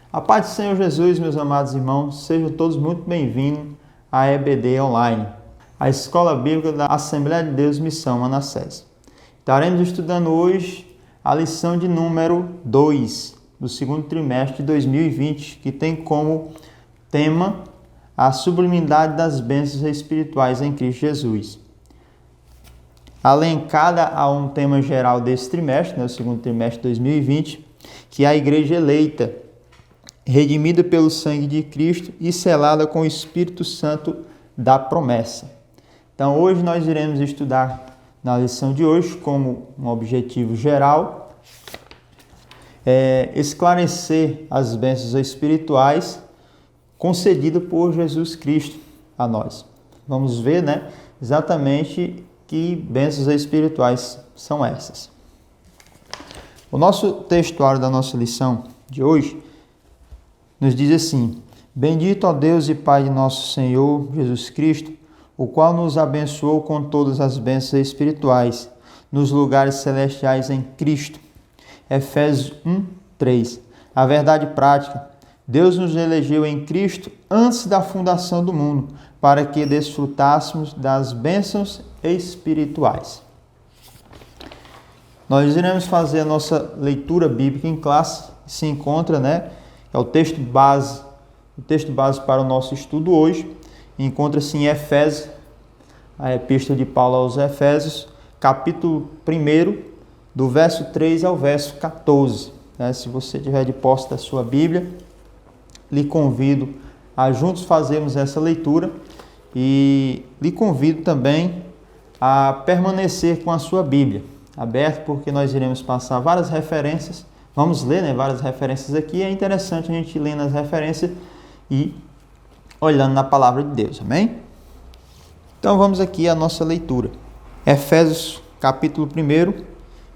A paz do Senhor Jesus, meus amados irmãos, sejam todos muito bem-vindos à EBD Online, a Escola Bíblica da Assembleia de Deus Missão Manassés. Estaremos estudando hoje a lição de número 2 do segundo trimestre de 2020, que tem como tema a sublimidade das bênçãos espirituais em Cristo Jesus. Alencada a um tema geral desse trimestre, o segundo trimestre de 2020, que é a igreja eleita, redimida pelo sangue de Cristo e selada com o Espírito Santo da promessa. Então, hoje nós iremos estudar na lição de hoje, como um objetivo geral, esclarecer as bênçãos espirituais concedidas por Jesus Cristo a nós. Vamos ver, exatamente que bênçãos espirituais são essas. O nosso textuário da nossa lição de hoje nos diz assim: Bendito ó Deus e Pai de nosso Senhor Jesus Cristo, o qual nos abençoou com todas as bênçãos espirituais nos lugares celestiais em Cristo. Efésios 1:3. A verdade prática: Deus nos elegeu em Cristo antes da fundação do mundo, para que desfrutássemos das bênçãos espirituais. Nós iremos fazer a nossa leitura bíblica em classe, que se encontra, é o texto base para o nosso estudo hoje. Encontra-se em Efésios, a epístola de Paulo aos Efésios, capítulo 1, do verso 3 ao verso 14. Se você tiver de posse da sua Bíblia, lhe convido a juntos fazermos essa leitura e lhe convido também a permanecer com a sua Bíblia aberta, porque nós iremos passar várias referências. Vamos ler várias referências aqui. É interessante a gente ler as referências e olhando na palavra de Deus. Amém? Então vamos aqui à nossa leitura. Efésios capítulo 1,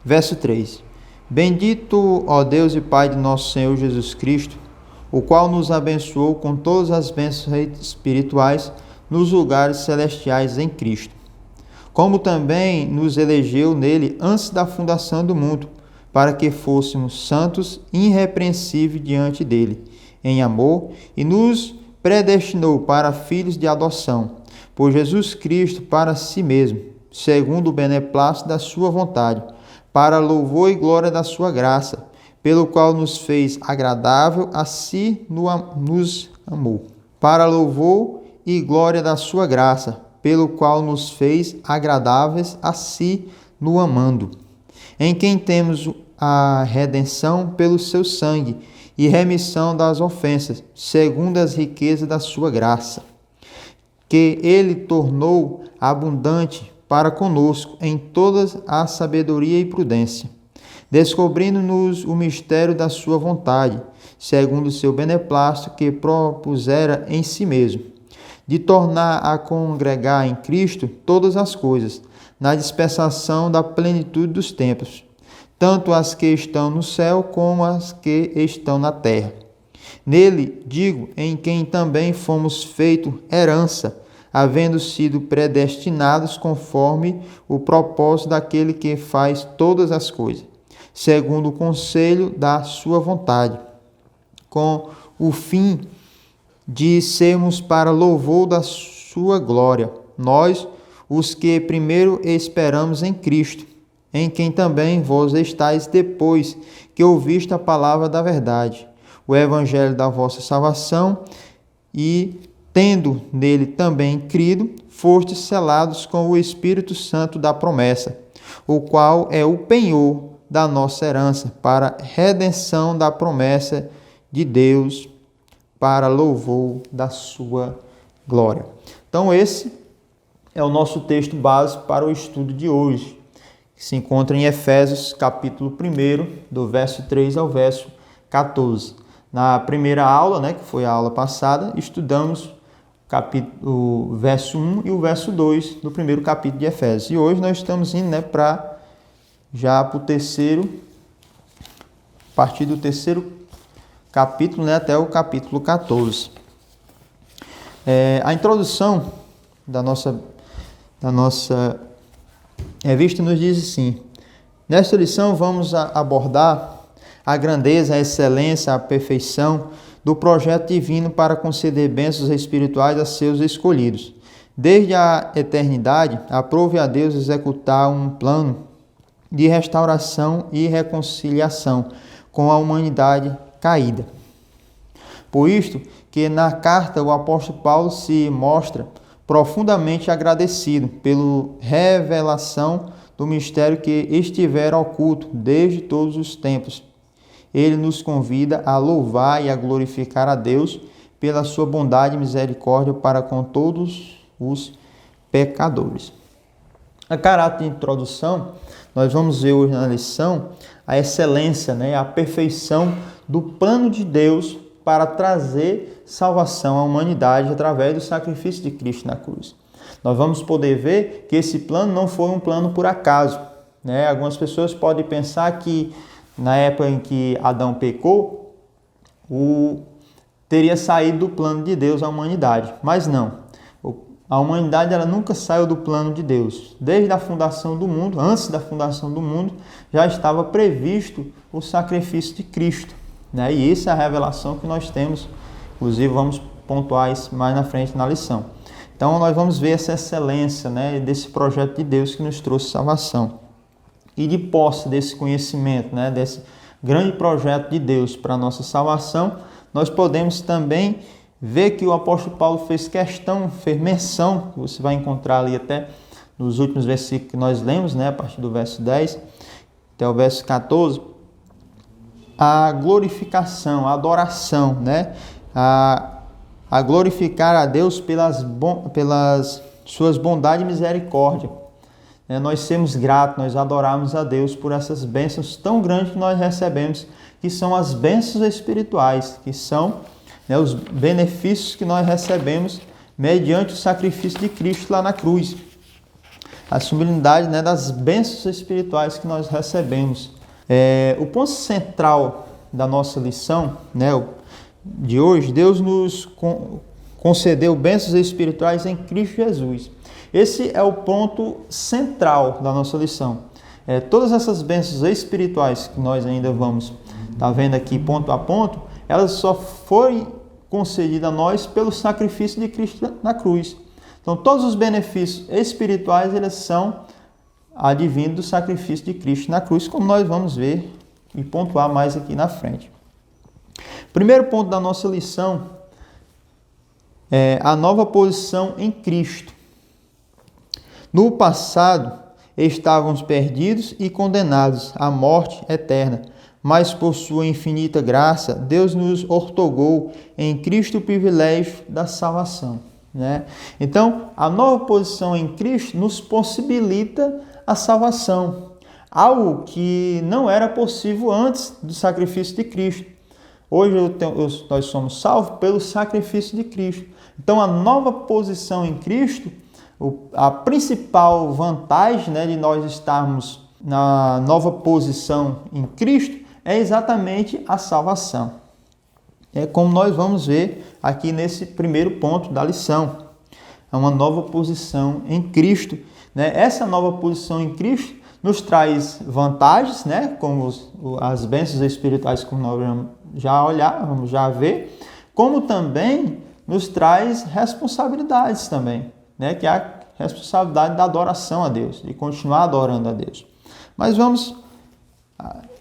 verso 3. Bendito, ó Deus e Pai de nosso Senhor Jesus Cristo, o qual nos abençoou com todas as bênçãos espirituais nos lugares celestiais em Cristo, como também nos elegeu nele antes da fundação do mundo, para que fôssemos santos e irrepreensíveis diante dele, em amor, e nos predestinou para filhos de adoção, por Jesus Cristo para si mesmo, segundo o beneplácito da sua vontade, para louvor e glória da sua graça, pelo qual nos fez agradável a si nos amou. Para louvor e glória da sua graça, pelo qual nos fez agradáveis a si no amando, em quem temos a redenção pelo seu sangue e remissão das ofensas, segundo as riquezas da sua graça, que ele tornou abundante para conosco em toda a sabedoria e prudência, descobrindo-nos o mistério da sua vontade, segundo o seu beneplácito que propusera em si mesmo, de tornar a congregar em Cristo todas as coisas, na dispensação da plenitude dos tempos, tanto as que estão no céu como as que estão na terra. Nele, digo, em quem também fomos feitos herança, havendo sido predestinados conforme o propósito daquele que faz todas as coisas, segundo o conselho da sua vontade, com o fim de sermos para louvor da sua glória, nós, os que primeiro esperamos em Cristo, em quem também vós estáis depois que ouviste a palavra da verdade, o evangelho da vossa salvação, e, tendo nele também crido, fostes selados com o Espírito Santo da promessa, o qual é o penhor da nossa herança, para a redenção da promessa de Deus, para louvor da sua glória. Então esse é o nosso texto base para o estudo de hoje, que se encontra em Efésios capítulo 1, do verso 3 ao verso 14. Na primeira aula, que foi a aula passada, estudamos o verso 1 e o verso 2 do primeiro capítulo de Efésios. E hoje nós estamos indo para o terceiro, a partir do terceiro capítulo, até o capítulo 14. A introdução da nossa revista nos diz assim: nesta lição vamos abordar a grandeza, a excelência, a perfeição do projeto divino para conceder bênçãos espirituais a seus escolhidos. Desde a eternidade, aprove a Deus executar um plano de restauração e reconciliação com a humanidade caída. Por isto que na carta o apóstolo Paulo se mostra profundamente agradecido pela revelação do mistério que estivera oculto desde todos os tempos. Ele nos convida a louvar e a glorificar a Deus pela sua bondade e misericórdia para com todos os pecadores. A caráter de introdução, nós vamos ver hoje na lição a excelência, a perfeição do plano de Deus para trazer salvação à humanidade através do sacrifício de Cristo na cruz. Nós vamos poder ver que esse plano não foi um plano por acaso. Algumas pessoas podem pensar que na época em que Adão pecou, teria saído do plano de Deus a humanidade, mas não. A humanidade ela nunca saiu do plano de Deus. Desde a fundação do mundo, antes da fundação do mundo, já estava previsto o sacrifício de Cristo. E essa é a revelação que nós temos. Inclusive, vamos pontuar isso mais na frente na lição. Então, nós vamos ver essa excelência desse projeto de Deus que nos trouxe salvação. E de posse desse conhecimento, desse grande projeto de Deus para a nossa salvação, nós podemos também ver que o apóstolo Paulo fez menção, que você vai encontrar ali até nos últimos versículos que nós lemos, a partir do verso 10 até o verso 14, a glorificação, a adoração, a glorificar a Deus pelas suas bondades e misericórdia. Nós sermos gratos, nós adorarmos a Deus por essas bênçãos tão grandes que nós recebemos, que são as bênçãos espirituais, que são os benefícios que nós recebemos mediante o sacrifício de Cristo lá na cruz. A sublimidade das bênçãos espirituais que nós recebemos. O ponto central da nossa lição de hoje, Deus nos concedeu bênçãos espirituais em Cristo Jesus. Esse é o ponto central da nossa lição. Todas essas bênçãos espirituais que nós ainda vamos estar vendo aqui ponto a ponto, elas só foram concedidas a nós pelo sacrifício de Cristo na cruz. Então, todos os benefícios espirituais, eles são advindos do sacrifício de Cristo na cruz, como nós vamos ver e pontuar mais aqui na frente. Primeiro ponto da nossa lição é a nova posição em Cristo. No passado, estávamos perdidos e condenados à morte eterna, mas por sua infinita graça, Deus nos outorgou em Cristo o privilégio da salvação. Então, a nova posição em Cristo nos possibilita a salvação, algo que não era possível antes do sacrifício de Cristo. Hoje nós somos salvos pelo sacrifício de Cristo. Então, a nova posição em Cristo, a principal vantagem de nós estarmos na nova posição em Cristo é exatamente a salvação. É como nós vamos ver aqui nesse primeiro ponto da lição. É uma nova posição em Cristo. Essa nova posição em Cristo nos traz vantagens, como as bênçãos espirituais, como nós vamos já ver, como também nos traz responsabilidades também, que é a responsabilidade da adoração a Deus, de continuar adorando a Deus. Mas vamos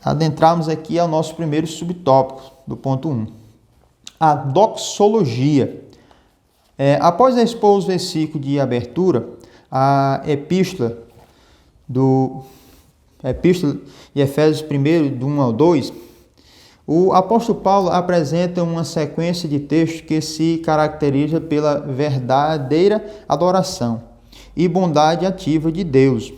adentrarmos aqui ao nosso primeiro subtópico do ponto 1. A doxologia. Após expor os versículos de abertura, a epístola de Efésios 1, do 1 ao 2, o apóstolo Paulo apresenta uma sequência de textos que se caracteriza pela verdadeira adoração e bondade ativa de Deus.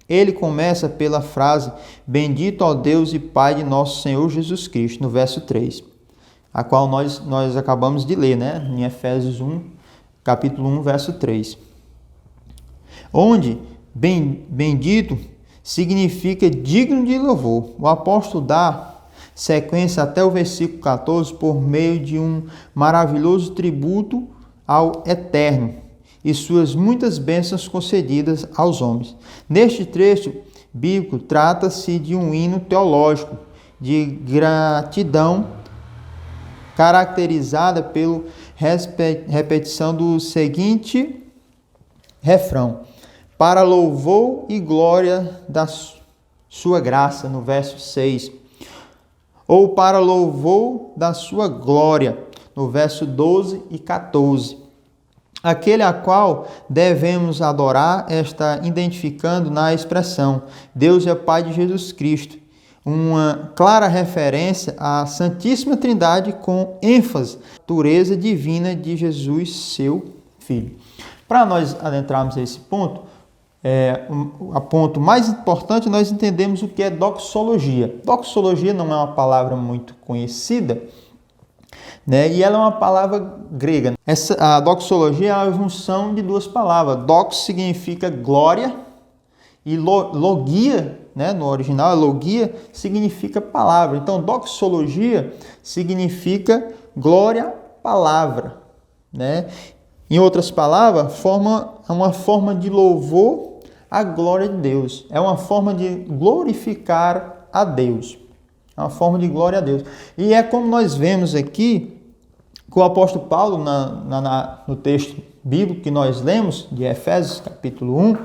Ele começa pela frase: bendito ó Deus e Pai de nosso Senhor Jesus Cristo, no verso 3, a qual nós acabamos de ler, em Efésios 1, capítulo 1, verso 3. Onde bendito significa digno de louvor. O apóstolo dá sequência até o versículo 14 por meio de um maravilhoso tributo ao Eterno e suas muitas bênçãos concedidas aos homens. Neste trecho bíblico, trata-se de um hino teológico de gratidão, caracterizada pela repetição do seguinte refrão: para louvor e glória da sua graça, no verso 6. Ou para louvor da sua glória, no verso 12 e 14. Aquele a qual devemos adorar está identificando na expressão Deus é Pai de Jesus Cristo, uma clara referência à Santíssima Trindade com ênfase na natureza divina de Jesus, seu Filho. Para nós adentrarmos esse ponto, o ponto mais importante, nós entendemos o que é doxologia. Doxologia não é uma palavra muito conhecida, né? E ela é uma palavra grega. A doxologia é a junção de duas palavras. Dox significa glória e logia, né? No original, logia significa palavra. Então, doxologia significa glória, palavra, né? Em outras palavras, é uma forma de louvor à glória de Deus. É uma forma de glorificar a Deus. É uma forma de glória a Deus. E é como nós vemos aqui, que o apóstolo Paulo, no texto bíblico que nós lemos, de Efésios, capítulo 1,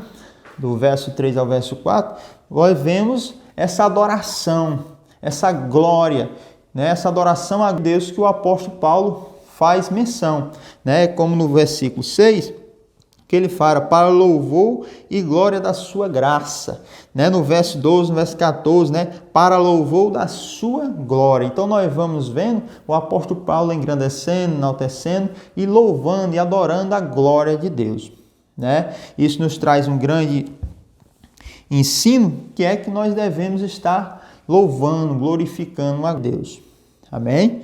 do verso 3 ao verso 4, nós vemos essa adoração, essa glória, né? Essa adoração a Deus que o apóstolo Paulo faz menção, né? Como no versículo 6, que ele fala, para louvor e glória da sua graça, né? No verso 12, no verso 14, né? Para louvor da sua glória. Então nós vamos vendo o apóstolo Paulo engrandecendo, enaltecendo e louvando e adorando a glória de Deus, né? Isso nos traz um grande ensino, que é que nós devemos estar louvando, glorificando a Deus. Amém?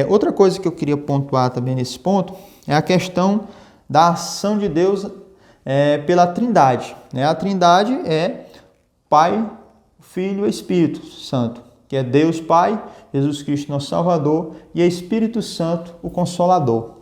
Outra coisa que eu queria pontuar também nesse ponto é a questão da ação de Deus pela Trindade, né? A Trindade é Pai, Filho e Espírito Santo, que é Deus Pai, Jesus Cristo nosso Salvador e Espírito Santo, o Consolador,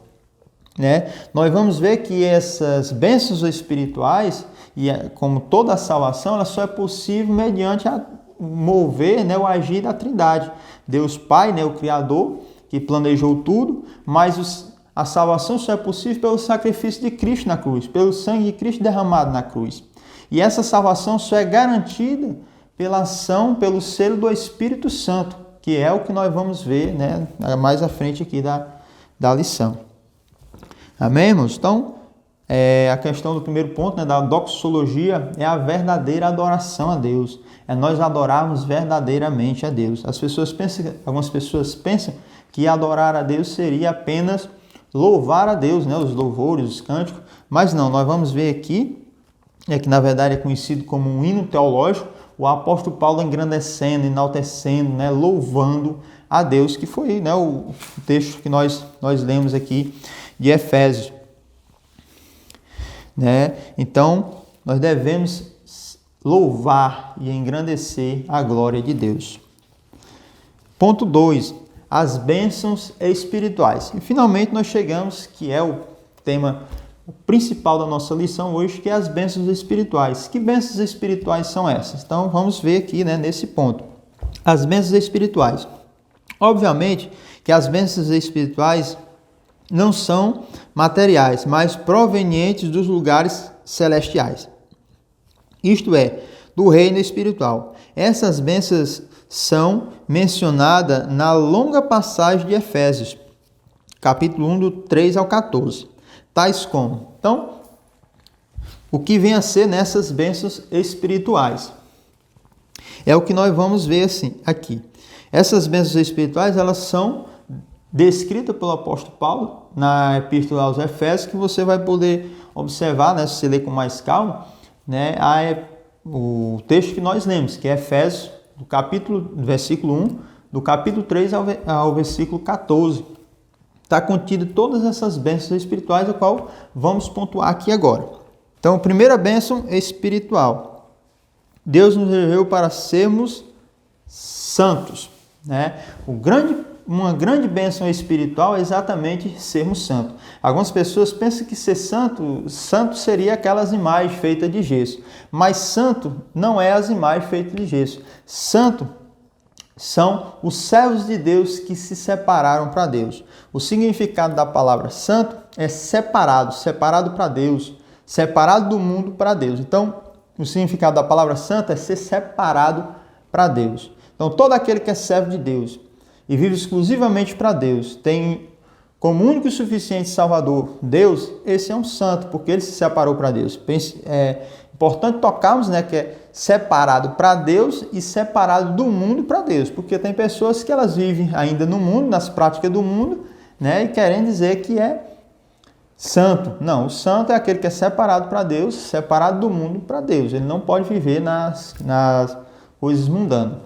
né? Nós vamos ver que essas bênçãos espirituais, e como toda a salvação, ela só é possível mediante a mover, né, o agir da Trindade. Deus Pai, né, o Criador, que planejou tudo, mas a salvação só é possível pelo sacrifício de Cristo na cruz, pelo sangue de Cristo derramado na cruz. E essa salvação só é garantida pela ação, pelo selo do Espírito Santo, que é o que nós vamos ver, né, mais à frente aqui da lição. Amém, irmãos? Então, a questão do primeiro ponto, né, da doxologia, é a verdadeira adoração a Deus. É nós adorarmos verdadeiramente a Deus. Algumas pessoas pensam que adorar a Deus seria apenas louvar a Deus, né, os louvores, os cânticos, mas não, nós vamos ver aqui, que na verdade é conhecido como um hino teológico, o apóstolo Paulo engrandecendo, enaltecendo, né, louvando a Deus, que foi, né, o texto que nós lemos aqui de Efésios, né? Então, nós devemos louvar e engrandecer a glória de Deus. Ponto 2. As bênçãos espirituais. E finalmente nós chegamos, que é o tema principal da nossa lição hoje, que é as bênçãos espirituais. Que bênçãos espirituais são essas? Então vamos ver aqui, né, nesse ponto. As bênçãos espirituais. Obviamente que as bênçãos espirituais não são materiais, mas provenientes dos lugares celestiais. Isto é, do reino espiritual. Essas bênçãos são mencionadas na longa passagem de Efésios, capítulo 1, do 3 ao 14. Tais como, então, o que vem a ser nessas bênçãos espirituais? É o que nós vamos ver assim, aqui. Essas bênçãos espirituais, elas são descritas pelo apóstolo Paulo na Epístola aos Efésios, que você vai poder observar, né, se você ler com mais calma, né, o texto que nós lemos, que é Efésios, do versículo 1, do capítulo 3 ao versículo 14. Está contido todas essas bênçãos espirituais, a qual vamos pontuar aqui agora. Então, primeira bênção espiritual. Deus nos elegeu para sermos santos, né? Uma grande bênção espiritual é exatamente sermos santos. Algumas pessoas pensam que ser santo seria aquelas imagens feitas de gesso. Mas santo não é as imagens feitas de gesso. Santo são os servos de Deus que se separaram para Deus. O significado da palavra santo é separado, separado para Deus, separado do mundo para Deus. Então, o significado da palavra santo é ser separado para Deus. Então, todo aquele que é servo de Deus e vive exclusivamente para Deus, tem como único e suficiente Salvador Deus, esse é um santo, porque ele se separou para Deus. É importante tocarmos, né, que é separado para Deus e separado do mundo para Deus, porque tem pessoas que elas vivem ainda no mundo, nas práticas do mundo, né, e querem dizer que é santo. Não, o santo é aquele que é separado para Deus, separado do mundo para Deus. Ele não pode viver nas coisas mundanas.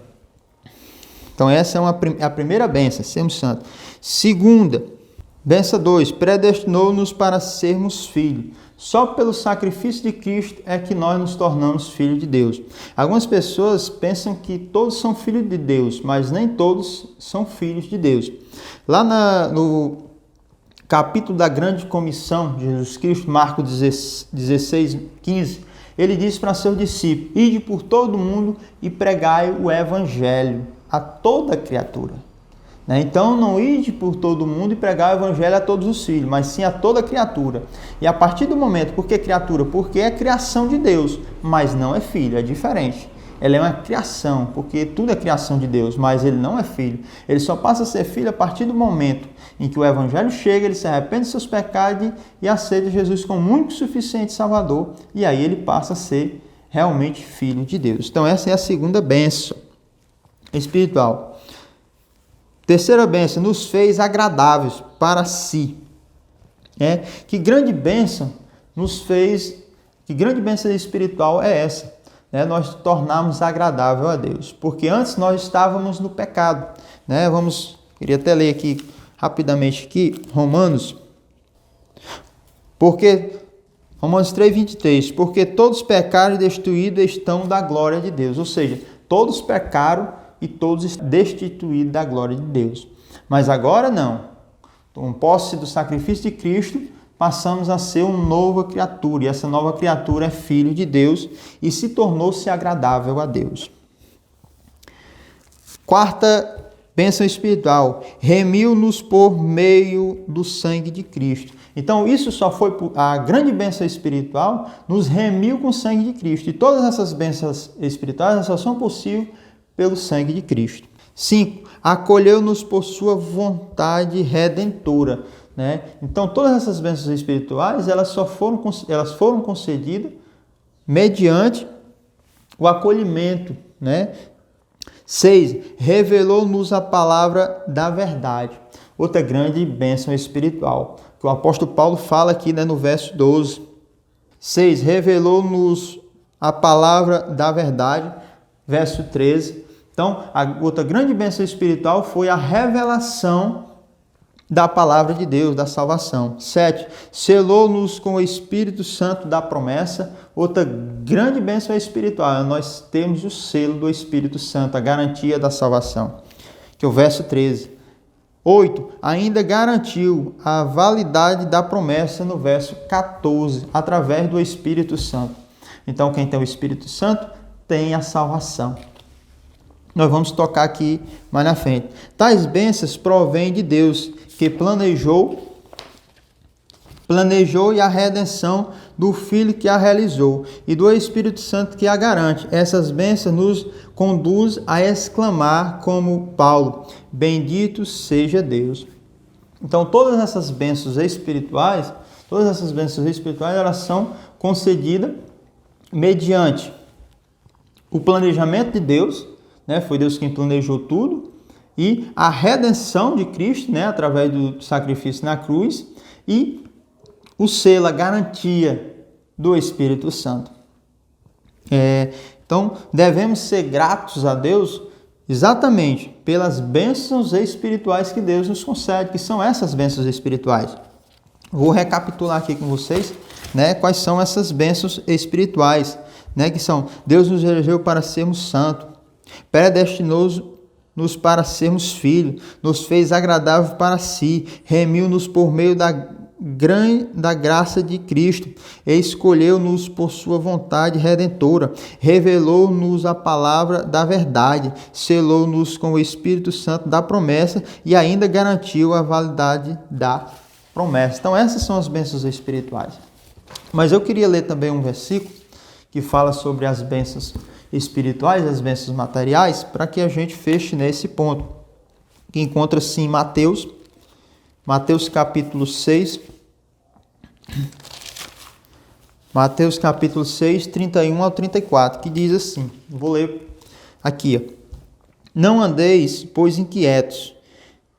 Então essa é a primeira bênção, sermos santos. Segunda, bênção 2, predestinou-nos para sermos filhos. Só pelo sacrifício de Cristo é que nós nos tornamos filhos de Deus. Algumas pessoas pensam que todos são filhos de Deus, mas nem todos são filhos de Deus. Lá no capítulo da grande comissão de Jesus Cristo, Marcos 16, 15, ele diz para seus discípulos: ide por todo mundo e pregai o evangelho a toda criatura. Então, não ide por todo mundo e pregar o evangelho a todos os filhos, mas sim a toda criatura. E a partir do momento, por que criatura? Porque é criação de Deus, mas não é filho, é diferente. Ela é uma criação, porque tudo é criação de Deus, mas ele não é filho. Ele só passa a ser filho a partir do momento em que o evangelho chega, ele se arrepende dos seus pecados e aceita Jesus como único e suficiente Salvador, e aí ele passa a ser realmente filho de Deus. Então, essa é a segunda bênção espiritual. Terceira bênção, nos fez agradáveis para si. Que grande bênção nos fez, que grande bênção espiritual é essa? Nós tornarmos agradável a Deus, porque antes nós estávamos no pecado. Queria até ler aqui rapidamente aqui, Romanos 3:23, porque todos pecaram e destruídos estão da glória de Deus. Ou seja, todos pecaram e todos destituídos da glória de Deus. Mas agora não. Com posse do sacrifício de Cristo, passamos a ser uma nova criatura. E essa nova criatura é filho de Deus e se tornou-se agradável a Deus. Quarta bênção espiritual, remiu-nos por meio do sangue de Cristo. Então, isso só foi a grande bênção espiritual, nos remiu com o sangue de Cristo. E todas essas bênçãos espirituais só são possíveis pelo sangue de Cristo. 5. Acolheu-nos por sua vontade redentora. Então, todas essas bênçãos espirituais, elas foram concedidas mediante o acolhimento. 6. Revelou-nos a palavra da verdade. Outra grande bênção espiritual, que o apóstolo Paulo fala aqui no verso 12. 6. Revelou-nos a palavra da verdade. Verso 13. Então, a outra grande bênção espiritual foi a revelação da palavra de Deus, da salvação. 7. Selou-nos com o Espírito Santo da promessa. Outra grande bênção espiritual, nós temos o selo do Espírito Santo, a garantia da salvação, que é o verso 13. 8. Ainda garantiu a validade da promessa no verso 14, através do Espírito Santo. Então, quem tem o Espírito Santo tem a salvação. Nós vamos tocar aqui mais na frente. Tais bênçãos provêm de Deus, que planejou a redenção do Filho que a realizou e do Espírito Santo que a garante. Essas bênçãos nos conduzem a exclamar como Paulo: bendito seja Deus. Então, todas essas bênçãos espirituais, elas são concedidas mediante o planejamento de Deus, foi Deus quem planejou tudo, e a redenção de Cristo, através do sacrifício na cruz, e o selo, a garantia do Espírito Santo. Então, devemos ser gratos a Deus exatamente pelas bênçãos espirituais que Deus nos concede, que são essas bênçãos espirituais. Vou recapitular aqui com vocês, quais são essas bênçãos espirituais, que são: Deus nos elegeu para sermos santos, predestinou-nos para sermos filhos, nos fez agradável para si, remiu-nos por meio da graça de Cristo, e escolheu-nos por sua vontade redentora, revelou-nos a palavra da verdade, selou-nos com o Espírito Santo da promessa e ainda garantiu a validade da promessa. Então essas são as bênçãos espirituais. Mas eu queria ler também um versículo que fala sobre as bênçãos espirituais, as bênçãos materiais, para que a gente feche nesse ponto, que encontra-se em Mateus capítulo 6, Mateus capítulo 6, 31 ao 34, que diz assim, vou ler aqui, não andeis, pois, inquietos,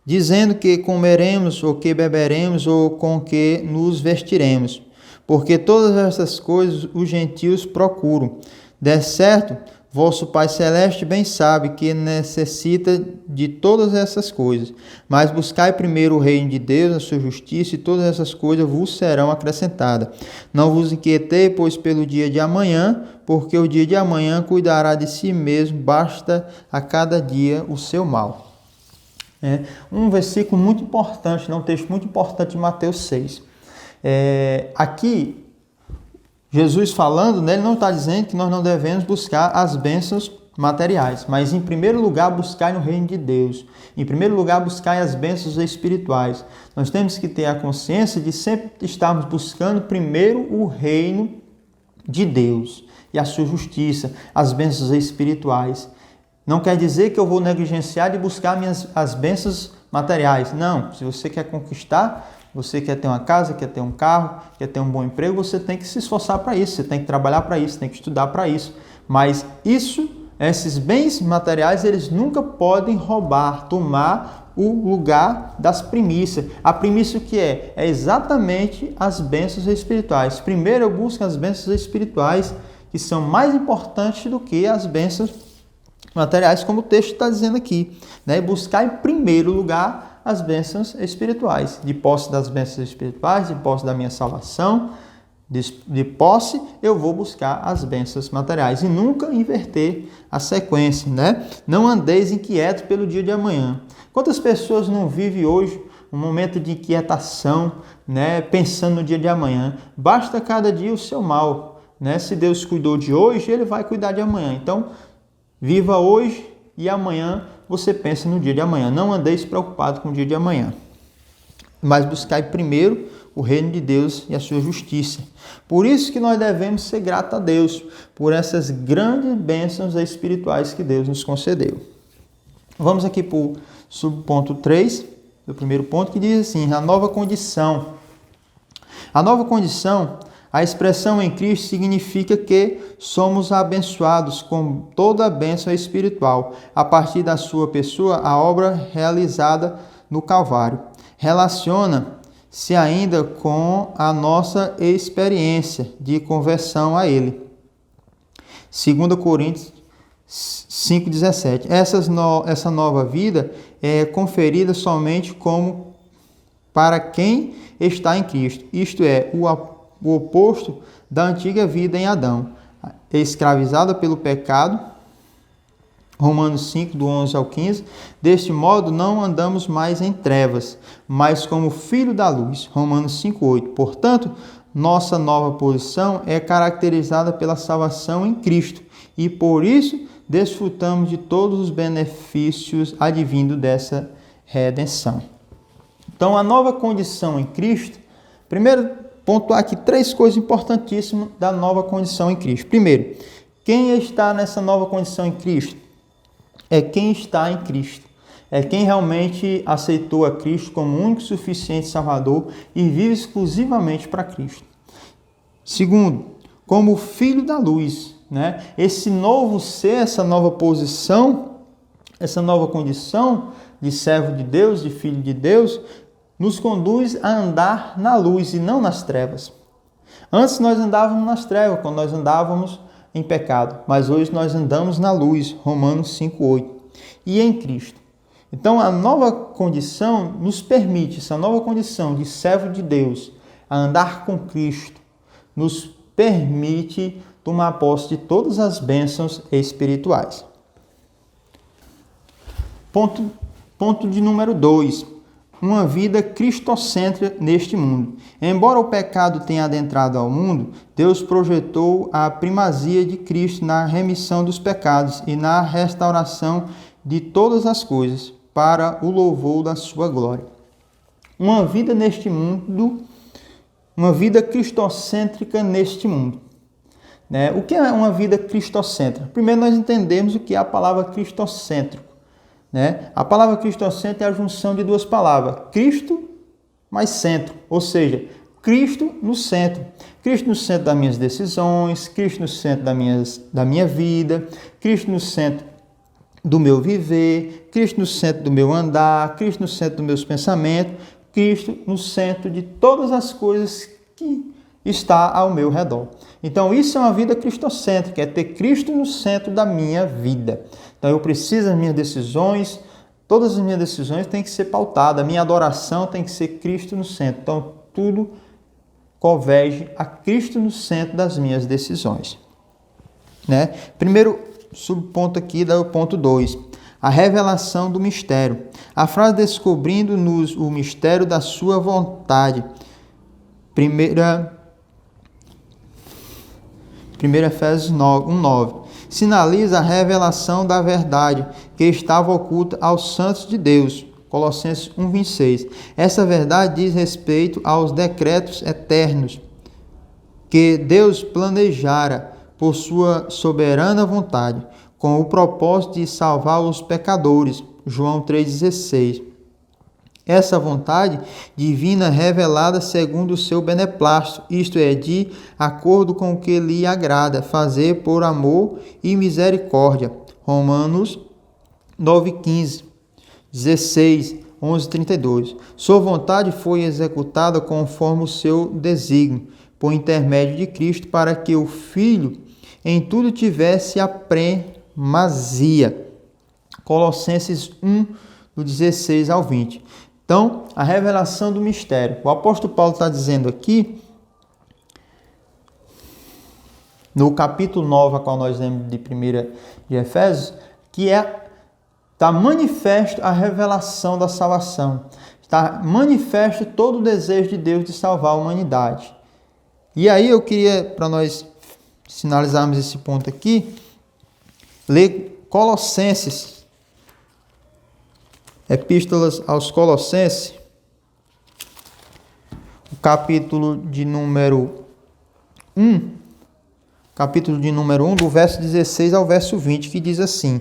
dizendo que comeremos, ou que beberemos, ou com que nos vestiremos, porque todas essas coisas os gentios procuram. De certo, vosso Pai Celeste bem sabe que necessita de todas essas coisas. Mas buscai primeiro o reino de Deus, a sua justiça, e todas essas coisas vos serão acrescentadas. Não vos inquietei, pois, pelo dia de amanhã, porque o dia de amanhã cuidará de si mesmo, basta a cada dia o seu mal. É um versículo muito importante, um texto muito importante de Mateus 6. Aqui, Jesus falando, né, ele não está dizendo que nós não devemos buscar as bênçãos materiais, mas em primeiro lugar buscar no reino de Deus. Em primeiro lugar buscar as bênçãos espirituais. Nós temos que ter a consciência de sempre estarmos buscando primeiro o reino de Deus e a sua justiça, as bênçãos espirituais. Não quer dizer que eu vou negligenciar de buscar as bênçãos materiais. Não, se você quer conquistar, você quer ter uma casa, quer ter um carro, quer ter um bom emprego, você tem que se esforçar para isso, você tem que trabalhar para isso, tem que estudar para isso. Mas esses bens materiais, eles nunca podem roubar, tomar o lugar das primícias. A primícia o que é? É exatamente as bênçãos espirituais. Primeiro eu busco as bênçãos espirituais, que são mais importantes do que as bênçãos materiais, como o texto está dizendo aqui, né? Buscar em primeiro lugar as bênçãos espirituais, de posse das bênçãos espirituais, de posse da minha salvação, de posse eu vou buscar as bênçãos materiais e nunca inverter a sequência, né? Não andeis inquietos pelo dia de amanhã. Quantas pessoas não vivem hoje um momento de inquietação, né? Pensando no dia de amanhã? Basta cada dia o seu mal, né? Se Deus cuidou de hoje, Ele vai cuidar de amanhã. Então, viva hoje e amanhã você pensa no dia de amanhã. Não andeis preocupado com o dia de amanhã, mas buscai primeiro o reino de Deus e a sua justiça. Por isso que nós devemos ser gratos a Deus por essas grandes bênçãos espirituais que Deus nos concedeu. Vamos aqui para o subponto 3, do primeiro ponto, que diz assim, a nova condição. A nova condição, a expressão em Cristo significa que somos abençoados com toda a bênção espiritual, a partir da sua pessoa, a obra realizada no Calvário. Relaciona-se ainda com a nossa experiência de conversão a Ele. 2 Coríntios 5,17. Essa nova vida é conferida somente como para quem está em Cristo, isto é, o oposto da antiga vida em Adão, escravizada pelo pecado, Romanos 5, do 11 ao 15, deste modo não andamos mais em trevas, mas como filho da luz, Romanos 5, 8. Portanto, nossa nova posição é caracterizada pela salvação em Cristo, e por isso desfrutamos de todos os benefícios advindos dessa redenção. Então, a nova condição em Cristo, primeiro, pontuar aqui 3 coisas importantíssimas da nova condição em Cristo. Primeiro, quem está nessa nova condição em Cristo? É quem está em Cristo. É quem realmente aceitou a Cristo como único e suficiente Salvador e vive exclusivamente para Cristo. Segundo, como filho da luz, né? Esse novo ser, essa nova posição, essa nova condição de servo de Deus, de filho de Deus, nos conduz a andar na luz e não nas trevas. Antes nós andávamos nas trevas, quando nós andávamos em pecado, mas hoje nós andamos na luz, Romanos 5,8, e em Cristo. Então a nova condição nos permite, essa nova condição de servo de Deus, a andar com Cristo, nos permite tomar posse de todas as bênçãos espirituais. Ponto de número 2. uma vida cristocêntrica neste mundo. Embora o pecado tenha adentrado ao mundo, Deus projetou a primazia de Cristo na remissão dos pecados e na restauração de todas as coisas, para o louvor da sua glória. Uma vida neste mundo, uma vida cristocêntrica neste mundo. O que é uma vida cristocêntrica? Primeiro nós entendemos o que é a palavra cristocêntrico. A palavra cristocêntrico é a junção de duas palavras, Cristo mais centro, ou seja, Cristo no centro. Cristo no centro das minhas decisões, Cristo no centro da minha vida, Cristo no centro do meu viver, Cristo no centro do meu andar, Cristo no centro dos meus pensamentos, Cristo no centro de todas as coisas que está ao meu redor. Então isso é uma vida cristocêntrica, é ter Cristo no centro da minha vida. Então eu preciso das minhas decisões, todas as minhas decisões têm que ser pautadas, a minha adoração tem que ser Cristo no centro. Então tudo converge a Cristo no centro das minhas decisões. Primeiro subponto aqui do ponto 2, a revelação do mistério. A frase descobrindo-nos o mistério da sua vontade. 1 Efésios 1:9. Sinaliza a revelação da verdade que estava oculta aos santos de Deus. Colossenses 1:26. Essa verdade diz respeito aos decretos eternos que Deus planejara por sua soberana vontade, com o propósito de salvar os pecadores. João 3,16. Essa vontade divina revelada segundo o seu beneplácito, isto é, de acordo com o que lhe agrada, fazer por amor e misericórdia. Romanos 9,15, 16, 11:32. Sua vontade foi executada conforme o seu desígnio, por intermédio de Cristo, para que o Filho em tudo tivesse a primazia. Colossenses 1, do 16 ao 20. Então, a revelação do mistério. O apóstolo Paulo está dizendo aqui, no capítulo 9, a qual nós lemos de 1 de Efésios, que está manifesto a revelação da salvação. Está manifesto todo o desejo de Deus de salvar a humanidade. E aí eu queria, para nós finalizarmos esse ponto aqui, ler Colossenses, Epístolas aos Colossenses, o capítulo de número 1, do verso 16 ao verso 20, que diz assim: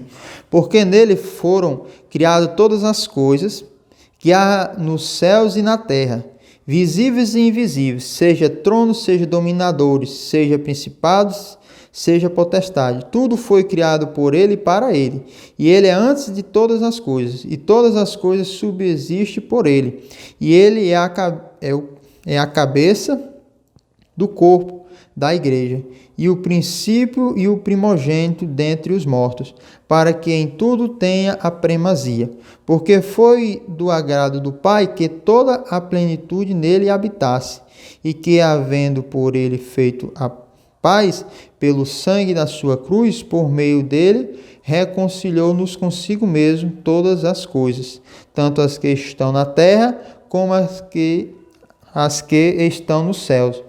porque nele foram criadas todas as coisas que há nos céus e na terra, visíveis e invisíveis, seja tronos, seja dominadores, seja principados, seja potestade. Tudo foi criado por ele e para ele. E ele é antes de todas as coisas, e todas as coisas subsistem por ele. E ele é a cabeça do corpo da igreja, e o princípio e o primogênito dentre os mortos, para que em tudo tenha a primazia. Porque foi do agrado do Pai que toda a plenitude nele habitasse, e que, havendo por ele feito a paz pelo sangue da sua cruz, por meio dele, reconciliou-nos consigo mesmo todas as coisas, tanto as que estão na terra, como as que estão nos céus.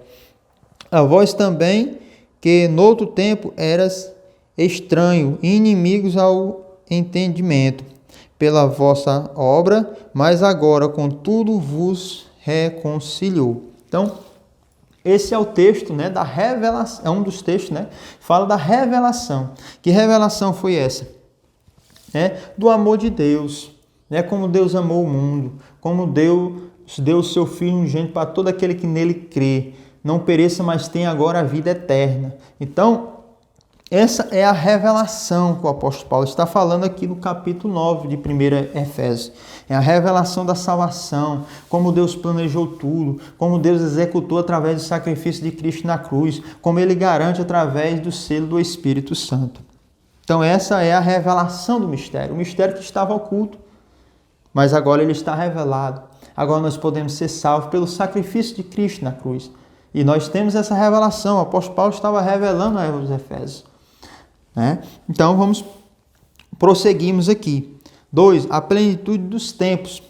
A vós também, que noutro tempo eras estranho e inimigos ao entendimento, pela vossa obra, mas agora, contudo, vos reconciliou. Então, esse é o texto, da revelação, é um dos textos, fala da revelação. Que revelação foi essa? Do amor de Deus, como Deus amou o mundo, como Deus deu o seu Filho unigênito para todo aquele que nele crê, não pereça, mas tenha agora a vida eterna. Então, essa é a revelação que o apóstolo Paulo está falando aqui no capítulo 9 de 1 Efésios. É a revelação da salvação, como Deus planejou tudo, como Deus executou através do sacrifício de Cristo na cruz, como Ele garante através do selo do Espírito Santo. Então essa é a revelação do mistério, o mistério que estava oculto, mas agora ele está revelado. Agora nós podemos ser salvos pelo sacrifício de Cristo na cruz. E nós temos essa revelação, o apóstolo Paulo estava revelando aos Efésios. Então prosseguimos aqui. 2. A plenitude dos tempos.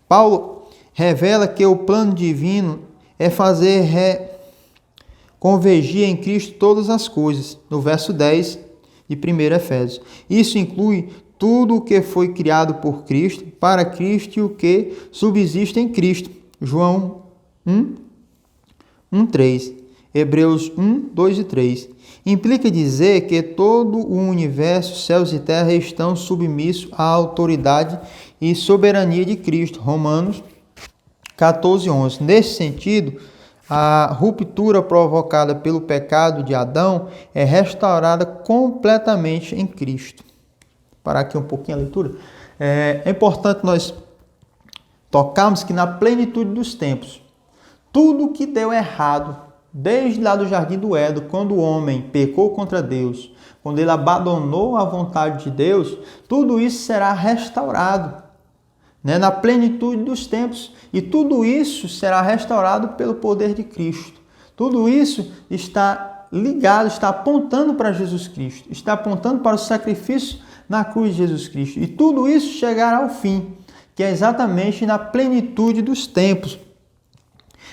Paulo revela que o plano divino é fazer convergir em Cristo todas as coisas, no verso 10 de 1 Efésios. Isso inclui tudo o que foi criado por Cristo, para Cristo e o que subsiste em Cristo. João 1:3. Hebreus 1:2 e 3. Implica dizer que todo o universo, céus e terra, estão submissos à autoridade e soberania de Cristo. Romanos 14:11. Nesse sentido, a ruptura provocada pelo pecado de Adão é restaurada completamente em Cristo. Vou parar aqui um pouquinho a leitura. É importante nós tocarmos que na plenitude dos tempos, tudo que deu errado, desde lá do Jardim do Éden, quando o homem pecou contra Deus, quando ele abandonou a vontade de Deus, tudo isso será restaurado, né, na plenitude dos tempos. E tudo isso será restaurado pelo poder de Cristo. Tudo isso está ligado, está apontando para Jesus Cristo, está apontando para o sacrifício na cruz de Jesus Cristo. E tudo isso chegará ao fim, que é exatamente na plenitude dos tempos.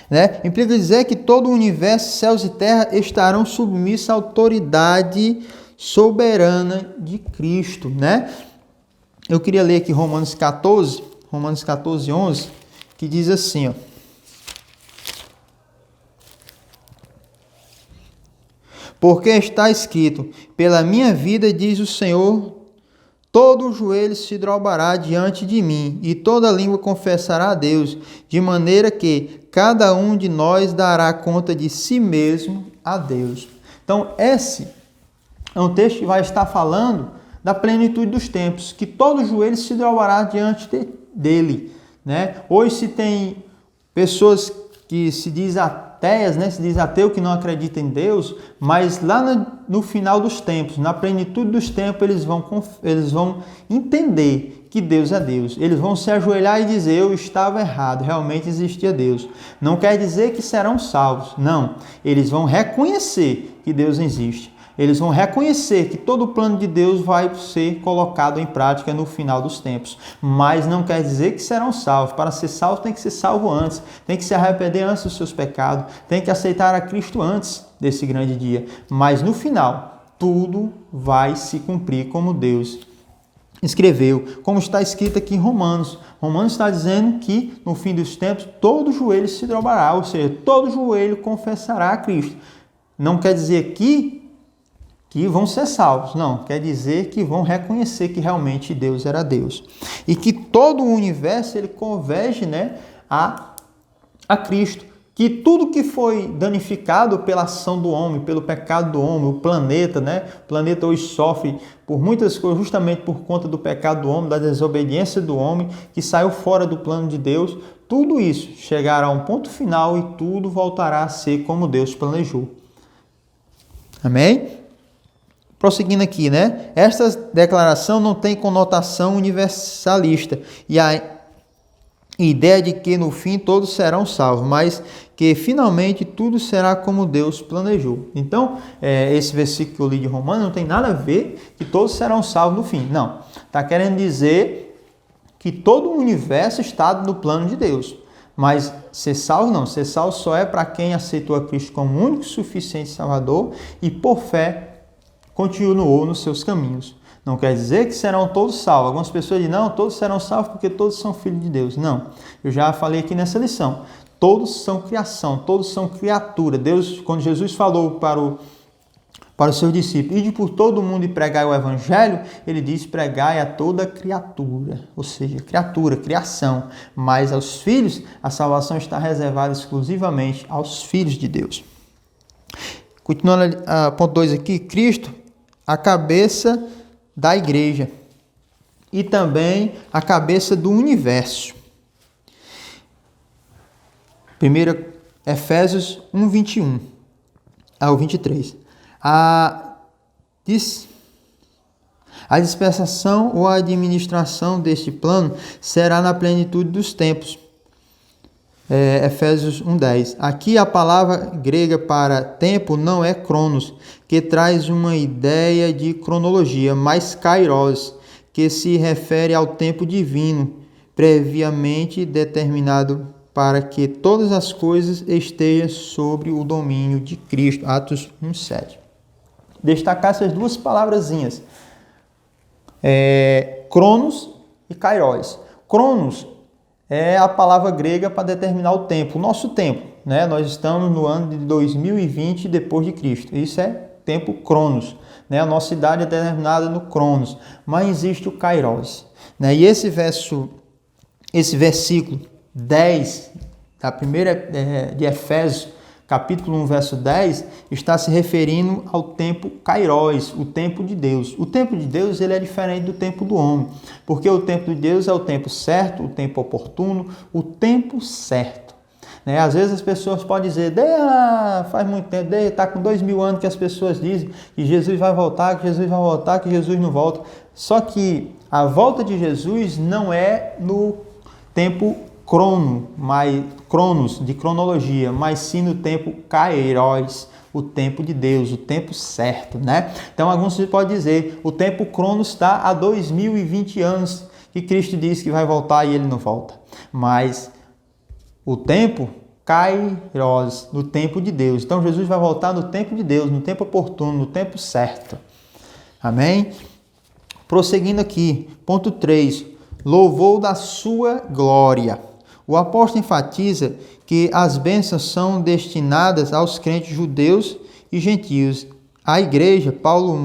Né? Implica dizer que todo o universo, céus e terra, estarão submissos à autoridade soberana de Cristo. Né? Eu queria ler aqui Romanos 14:11, que diz assim, ó. Porque está escrito: pela minha vida, diz o Senhor, todo o joelho se dobrará diante de mim, e toda língua confessará a Deus, de maneira que cada um de nós dará conta de si mesmo a Deus. Então, esse é um texto que vai estar falando da plenitude dos tempos, que todo joelho se dobrará diante dele. Né? Hoje se tem pessoas que se dizem ateias, né? Se diz ateu, que não acredita em Deus, mas lá no final dos tempos, na plenitude dos tempos, eles vão entender que Deus é Deus. Eles vão se ajoelhar e dizer: eu estava errado, realmente existia Deus. Não quer dizer que serão salvos, não. Eles vão reconhecer que Deus existe. Eles vão reconhecer que todo o plano de Deus vai ser colocado em prática no final dos tempos. Mas não quer dizer que serão salvos. Para ser salvo, tem que ser salvo antes. Tem que se arrepender antes dos seus pecados. Tem que aceitar a Cristo antes desse grande dia. Mas no final, tudo vai se cumprir como Deus escreveu. Como está escrito aqui em Romanos. Romanos está dizendo que no fim dos tempos, todo joelho se dobrará. Ou seja, todo joelho confessará a Cristo. Não quer dizer que vão ser salvos. Não, quer dizer que vão reconhecer que realmente Deus era Deus. E que todo o universo ele converge, né, a Cristo. Que tudo que foi danificado pela ação do homem, pelo pecado do homem, o planeta, né? O planeta hoje sofre por muitas coisas, justamente por conta do pecado do homem, da desobediência do homem, que saiu fora do plano de Deus. Tudo isso chegará a um ponto final e tudo voltará a ser como Deus planejou. Amém? Prosseguindo aqui, né? Esta declaração não tem conotação universalista e a ideia de que no fim todos serão salvos, mas que finalmente tudo será como Deus planejou. Então, esse versículo que eu li de Romanos não tem nada a ver que todos serão salvos no fim. Não. Está querendo dizer que todo o universo está no plano de Deus. Mas ser salvo não. Ser salvo só é para quem aceitou a Cristo como único e suficiente Salvador e por fé continuou nos seus caminhos. Não quer dizer que serão todos salvos. Algumas pessoas dizem, não, todos serão salvos porque todos são filhos de Deus. Não, eu já falei aqui nessa lição. Todos são criação, todos são criatura. Deus, quando Jesus falou para os seus discípulos, ide por todo mundo e pregai o evangelho, ele diz, pregai a toda criatura. Ou seja, criatura, criação. Mas aos filhos, a salvação está reservada exclusivamente aos filhos de Deus. Continuando a ponto 2 aqui, Cristo, a cabeça da igreja e também a cabeça do universo. 1 Efésios 1:21 ao 23. A dispensação ou a administração deste plano será na plenitude dos tempos. Efésios 1:10. Aqui a palavra grega para tempo não é cronos, que traz uma ideia de cronologia, mas kairos, que se refere ao tempo divino, previamente determinado para que todas as coisas estejam sobre o domínio de Cristo. Atos 1:7. Destacar essas duas palavrazinhas, Cronos e Kairos. Cronos é a palavra grega para determinar o tempo, o nosso tempo, né? Nós estamos no ano de 2020 depois de Cristo. Isso é tempo Cronos, né? A nossa idade é determinada no Cronos, mas existe o Kairos, né? E esse versículo 10 da primeira de Efésios, capítulo 1, verso 10, está se referindo ao tempo Kairos, o tempo de Deus. O tempo de Deus ele é diferente do tempo do homem, porque o tempo de Deus é o tempo certo, o tempo oportuno, o tempo certo. Né? Às vezes as pessoas podem dizer, faz muito tempo, está com 2000 anos que as pessoas dizem que Jesus vai voltar, que Jesus vai voltar, que Jesus não volta. Só que a volta de Jesus não é no tempo Cronos, de cronologia, mas sim no tempo Kairos, o tempo de Deus, o tempo certo, né? Então, alguns podem dizer, o tempo Cronos está há 2020 anos que Cristo disse que vai voltar e ele não volta. Mas o tempo Kairos, no tempo de Deus. Então, Jesus vai voltar no tempo de Deus, no tempo oportuno, no tempo certo. Amém? Prosseguindo aqui, ponto 3, louvor da sua glória. O apóstolo enfatiza que as bênçãos são destinadas aos crentes judeus e gentios. A igreja, Paulo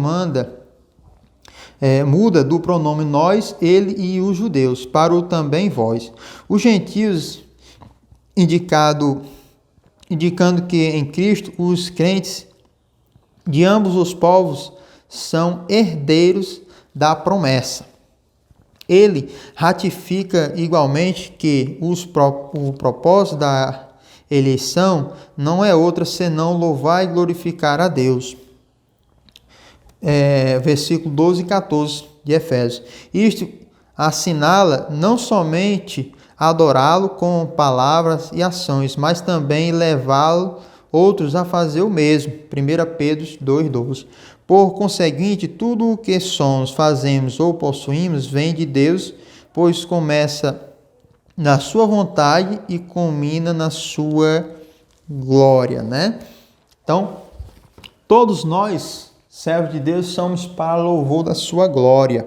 muda do pronome nós, ele e os judeus, para o também vós. Os gentios, indicando que em Cristo os crentes de ambos os povos são herdeiros da promessa. Ele ratifica igualmente que o propósito da eleição não é outra senão louvar e glorificar a Deus. Versículo 12 e 14 de Efésios. Isto assinala não somente adorá-lo com palavras e ações, mas também levá-lo outros a fazer o mesmo. 1 Pedro 2:12. Por conseguinte, tudo o que somos, fazemos ou possuímos vem de Deus, pois começa na sua vontade e culmina na sua glória, né? Então, todos nós, servos de Deus, somos para louvor da sua glória,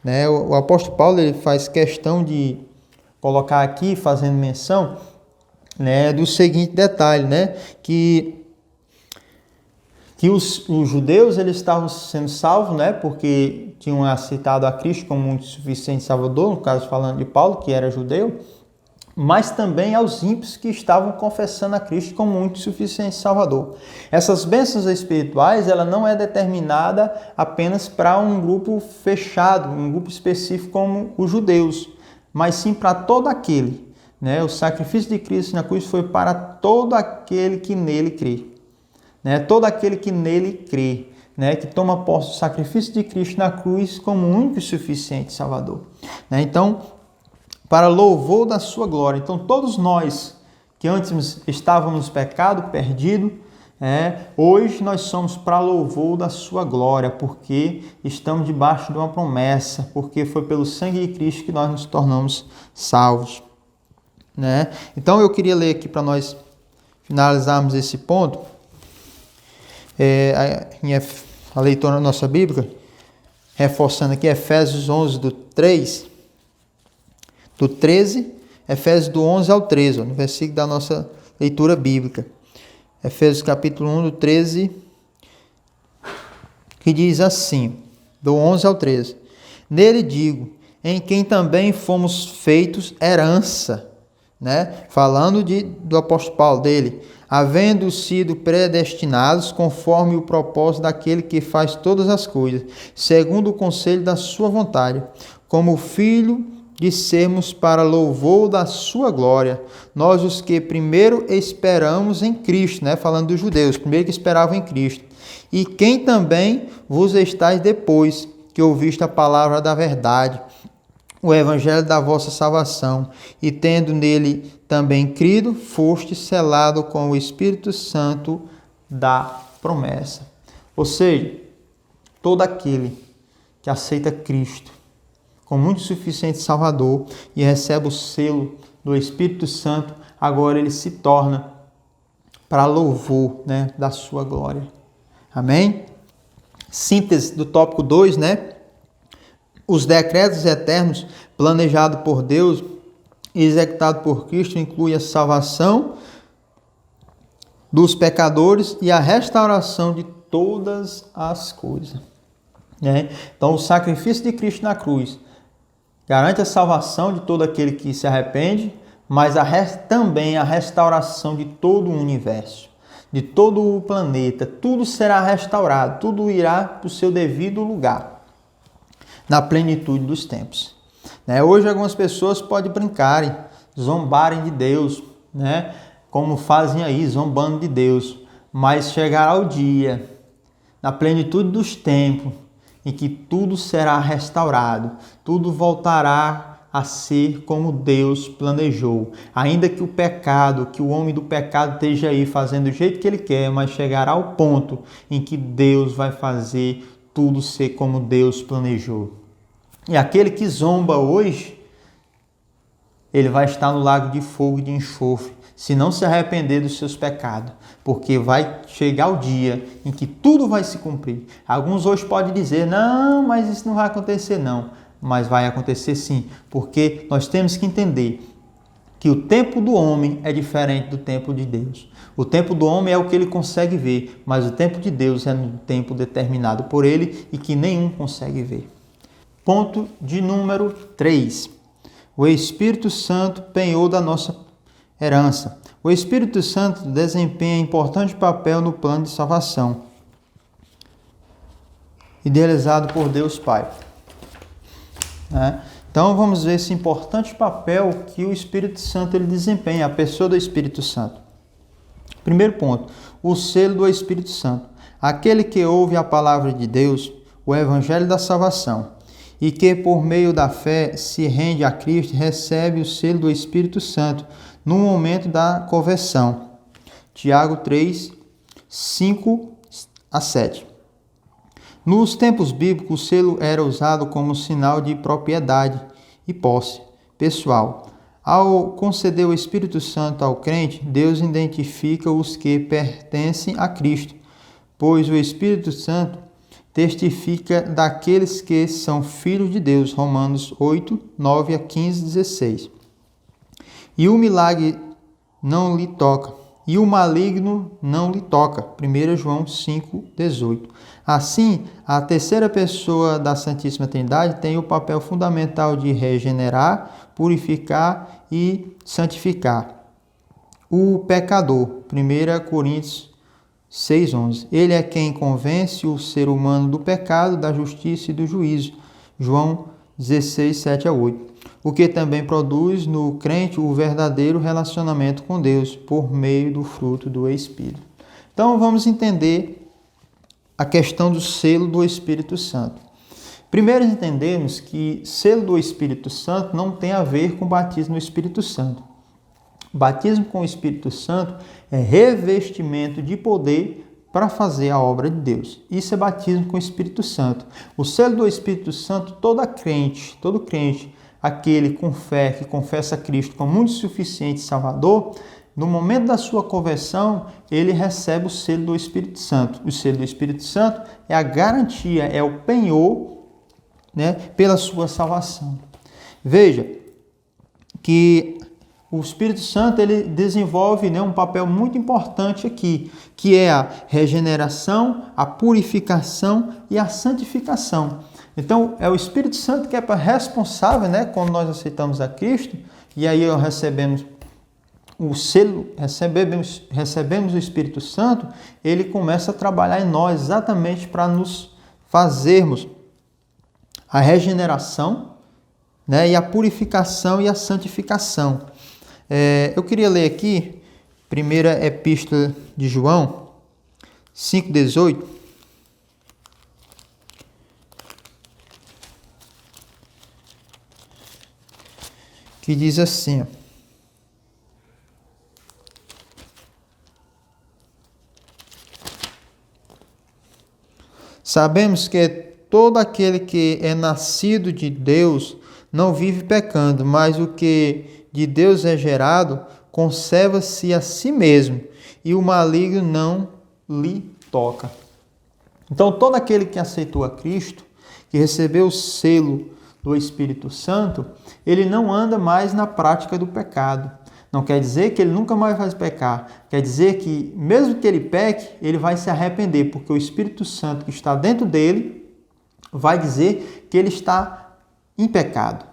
né? O apóstolo Paulo ele faz questão de colocar aqui, fazendo menção, né, do seguinte detalhe, né? Que os judeus eles estavam sendo salvos, né, porque tinham aceitado a Cristo como um suficiente Salvador, no caso falando de Paulo, que era judeu, mas também aos ímpios que estavam confessando a Cristo como um suficiente Salvador. Essas bênçãos espirituais, ela não é determinada apenas para um grupo fechado, um grupo específico como os judeus, mas sim para todo aquele, né? O sacrifício de Cristo na cruz foi para todo aquele que nele crê. Né? Todo aquele que nele crê, né? Que toma posse do sacrifício de Cristo na cruz como um único e suficiente Salvador. Né? Então, para louvor da sua glória. Então, todos nós que antes estávamos no pecado, perdido, hoje nós somos para louvor da sua glória, porque estamos debaixo de uma promessa, porque foi pelo sangue de Cristo que nós nos tornamos salvos. Né? Então, eu queria ler aqui para nós finalizarmos esse ponto. A leitura da nossa Bíblia, reforçando aqui Efésios 11, do 13, Efésios do 11 ao 13, no versículo da nossa leitura bíblica. Efésios capítulo 1, do 13, que diz assim, do 11 ao 13. Nele digo, em quem também fomos feitos herança, né? Falando do apóstolo Paulo, dele, havendo sido predestinados conforme o propósito daquele que faz todas as coisas, segundo o conselho da sua vontade, como filho de sermos para louvor da sua glória, nós os que primeiro esperamos em Cristo, né? Falando dos judeus, primeiro que esperavam em Cristo, e quem também vos estáis depois, que ouviste a palavra da verdade, o evangelho da vossa salvação, e tendo nele também crido, foste selado com o Espírito Santo da promessa. Ou seja, todo aquele que aceita Cristo como muito suficiente Salvador e recebe o selo do Espírito Santo, agora ele se torna para louvor, né, da sua glória. Amém? Síntese do tópico 2, né? Os decretos eternos planejados por Deus e executados por Cristo incluem a salvação dos pecadores e a restauração de todas as coisas. Né? Então, o sacrifício de Cristo na cruz garante a salvação de todo aquele que se arrepende, mas também a restauração de todo o universo, de todo o planeta. Tudo será restaurado, tudo irá para o seu devido lugar, na plenitude dos tempos. Né? Hoje algumas pessoas podem brincarem, zombarem de Deus, né? Como fazem aí, zombando de Deus. Mas chegará o dia, na plenitude dos tempos, em que tudo será restaurado, tudo voltará a ser como Deus planejou. Ainda que o pecado, que o homem do pecado esteja aí fazendo do jeito que ele quer, mas chegará ao ponto em que Deus vai fazer tudo ser como Deus planejou. E aquele que zomba hoje, ele vai estar no lago de fogo e de enxofre, se não se arrepender dos seus pecados, porque vai chegar o dia em que tudo vai se cumprir. Alguns hoje podem dizer, não, mas isso não vai acontecer não, mas vai acontecer sim, porque nós temos que entender que o tempo do homem é diferente do tempo de Deus. O tempo do homem é o que ele consegue ver, mas o tempo de Deus é no tempo determinado por ele e que nenhum consegue ver. Ponto de número 3. O Espírito Santo penhor da nossa herança. O Espírito Santo desempenha importante papel no plano de salvação, idealizado por Deus Pai. Então vamos ver esse importante papel que o Espírito Santo ele desempenha, a pessoa do Espírito Santo. Primeiro ponto, o selo do Espírito Santo. Aquele que ouve a palavra de Deus, o Evangelho da salvação, e que por meio da fé se rende a Cristo, recebe o selo do Espírito Santo no momento da conversão. Tiago 3, 5 a 7. Nos tempos bíblicos, o selo era usado como sinal de propriedade e posse pessoal. Ao conceder o Espírito Santo ao crente, Deus identifica os que pertencem a Cristo, pois o Espírito Santo testifica daqueles que são filhos de Deus. Romanos 8, 9 a 15, 16. E o milagre não lhe toca, e o maligno não lhe toca. 1 João 5, 18. Assim, a terceira pessoa da Santíssima Trindade tem o papel fundamental de regenerar, purificar e santificar o pecador. 1 Coríntios 6:11. Ele é quem convence o ser humano do pecado, da justiça e do juízo. João 16, 7 a 8. O que também produz no crente o verdadeiro relacionamento com Deus por meio do fruto do Espírito. Então vamos entender a questão do selo do Espírito Santo. Primeiro entendemos que selo do Espírito Santo não tem a ver com batismo no Espírito Santo. Batismo com o Espírito Santo é revestimento de poder para fazer a obra de Deus. Isso é batismo com o Espírito Santo. O selo do Espírito Santo, todo crente, aquele com fé, que confessa Cristo como muito suficiente Salvador, no momento da sua conversão, ele recebe o selo do Espírito Santo. O selo do Espírito Santo é a garantia, é o penhor, né, pela sua salvação. Veja que o Espírito Santo ele desenvolve, né, um papel muito importante aqui, que é a regeneração, a purificação e a santificação. Então, é o Espírito Santo que é responsável, né, quando nós aceitamos a Cristo, e aí recebemos o selo, recebemos o Espírito Santo, ele começa a trabalhar em nós exatamente para nos fazermos a regeneração, né, e a purificação e a santificação. Eu queria ler aqui, primeira epístola de João, 5,18. Que diz assim, ó. Sabemos que todo aquele que é nascido de Deus não vive pecando, mas o que de Deus é gerado conserva-se a si mesmo, e o maligno não lhe toca. Então, todo aquele que aceitou a Cristo, que recebeu o selo do Espírito Santo, ele não anda mais na prática do pecado. Não quer dizer que ele nunca mais vai pecar. Quer dizer que, mesmo que ele peque, ele vai se arrepender, porque o Espírito Santo que está dentro dele vai dizer que ele está em pecado.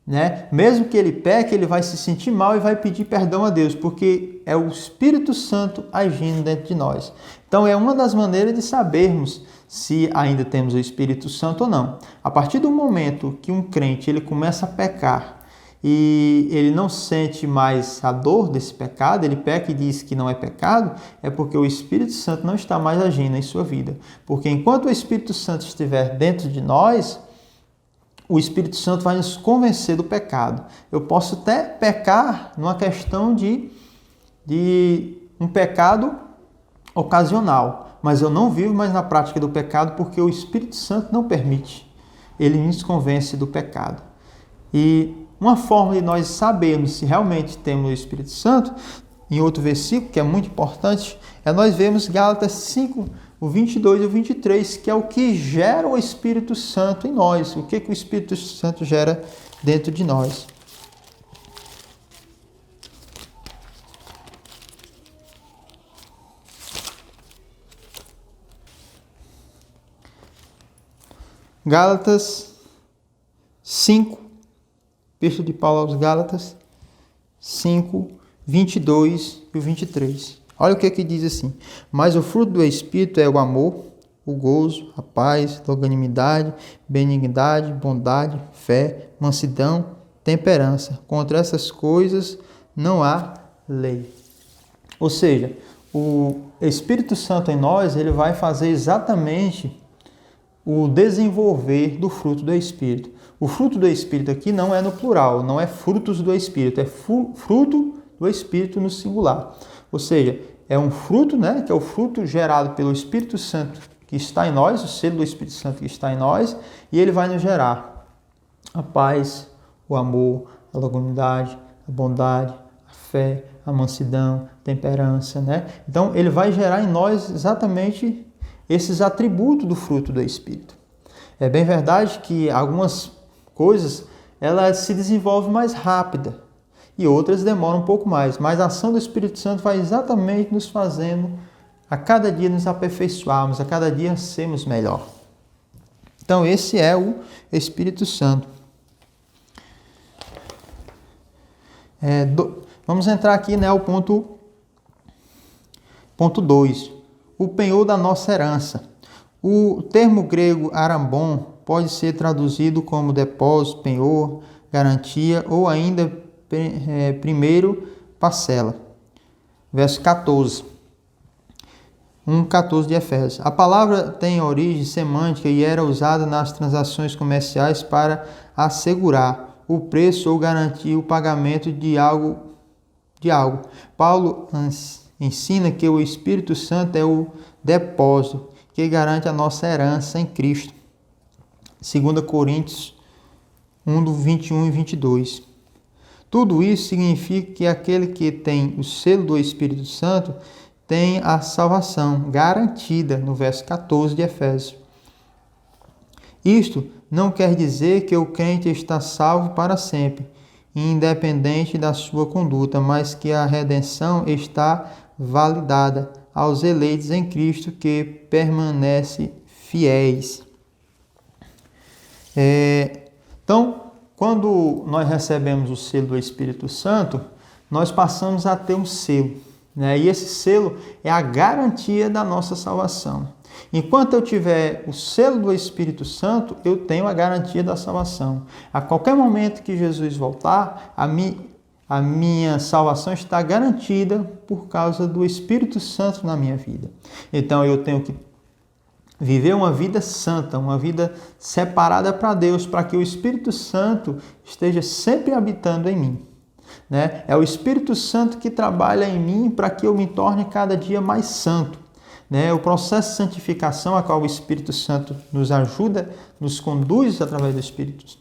Né? Mesmo que ele peque, ele vai se sentir mal e vai pedir perdão a Deus, porque é o Espírito Santo agindo dentro de nós. Então é uma das maneiras de sabermos se ainda temos o Espírito Santo ou não. A partir do momento que um crente ele começa a pecar e ele não sente mais a dor desse pecado, ele peca e diz que não é pecado, é porque o Espírito Santo não está mais agindo em sua vida. Porque enquanto o Espírito Santo estiver dentro de nós, o Espírito Santo vai nos convencer do pecado. Eu posso até pecar numa questão de um pecado ocasional, mas eu não vivo mais na prática do pecado porque o Espírito Santo não permite. Ele nos convence do pecado. E uma forma de nós sabermos se realmente temos o Espírito Santo, em outro versículo que é muito importante, é nós vemos Gálatas 5, o 22 e o 23, que é o que gera o Espírito Santo em nós. O que o Espírito Santo gera dentro de nós. Gálatas 5, Epístola de Paulo aos Gálatas 5, 22 e o 23. Olha o que diz assim: mas o fruto do Espírito é o amor, o gozo, a paz, a longanimidade, benignidade, bondade, fé, mansidão, temperança. Contra essas coisas não há lei. Ou seja, o Espírito Santo em nós, ele vai fazer exatamente o desenvolver do fruto do Espírito. O fruto do Espírito aqui não é no plural, não é frutos do Espírito, é fruto do Espírito no singular. Ou seja, é um fruto, né, que é o fruto gerado pelo Espírito Santo que está em nós, o selo do Espírito Santo que está em nós, e ele vai nos gerar a paz, o amor, a longanimidade, a bondade, a fé, a mansidão, a temperança, né? Então, ele vai gerar em nós exatamente esses atributos do fruto do Espírito. É bem verdade que algumas coisas ela se desenvolve mais rápida e outras demoram um pouco mais, mas a ação do Espírito Santo vai exatamente nos fazendo a cada dia nos aperfeiçoarmos, a cada dia sermos melhor. Então esse é o Espírito Santo. Vamos entrar aqui, né, o ponto 2, o penhor da nossa herança. O termo grego arambon pode ser traduzido como depósito, penhor, garantia ou ainda primeiro parcela. Verso 14. 1:14 de Efésios. A palavra tem origem semântica e era usada nas transações comerciais para assegurar o preço ou garantir o pagamento de algo. Paulo ensina que o Espírito Santo é o depósito que garante a nossa herança em Cristo. 2 Coríntios 1, do 21 e 22. Tudo isso significa que aquele que tem o selo do Espírito Santo tem a salvação garantida, no verso 14 de Efésios. Isto não quer dizer que o crente está salvo para sempre, independente da sua conduta, mas que a redenção está validada aos eleitos em Cristo que permanecem fiéis. Então, quando nós recebemos o selo do Espírito Santo, nós passamos a ter um selo, né? E esse selo é a garantia da nossa salvação. Enquanto eu tiver o selo do Espírito Santo, eu tenho a garantia da salvação. A qualquer momento que Jesus voltar, a minha salvação está garantida por causa do Espírito Santo na minha vida. Então eu tenho que viver uma vida santa, uma vida separada para Deus, para que o Espírito Santo esteja sempre habitando em mim. Né? É o Espírito Santo que trabalha em mim para que eu me torne cada dia mais santo. né? O processo de santificação a qual o Espírito Santo nos ajuda, nos conduz através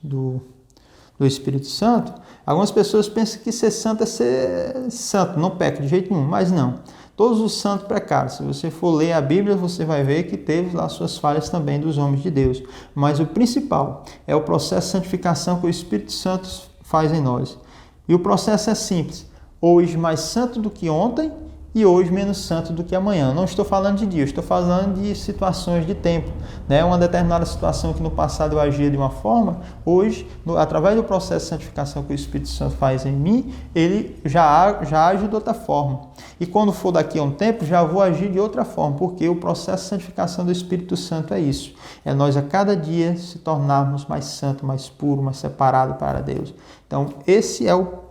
do Espírito Santo. Algumas pessoas pensam que ser santo é ser santo, não peca de jeito nenhum, mas não. Todos os santos pecaram. Se você for ler a Bíblia, você vai ver que teve lá suas falhas também dos homens de Deus. Mas o principal é o processo de santificação que o Espírito Santo faz em nós. E o processo é simples. Hoje mais santo do que ontem e hoje menos santo do que amanhã. Não estou falando de dia, estou falando de situações de tempo, né? Uma determinada situação que no passado eu agia de uma forma, hoje, através do processo de santificação que o Espírito Santo faz em mim, ele já age de outra forma. E quando for daqui a um tempo, já vou agir de outra forma, porque o processo de santificação do Espírito Santo é isso. É nós a cada dia se tornarmos mais santo, mais puro, mais separado para Deus. Então, esse é o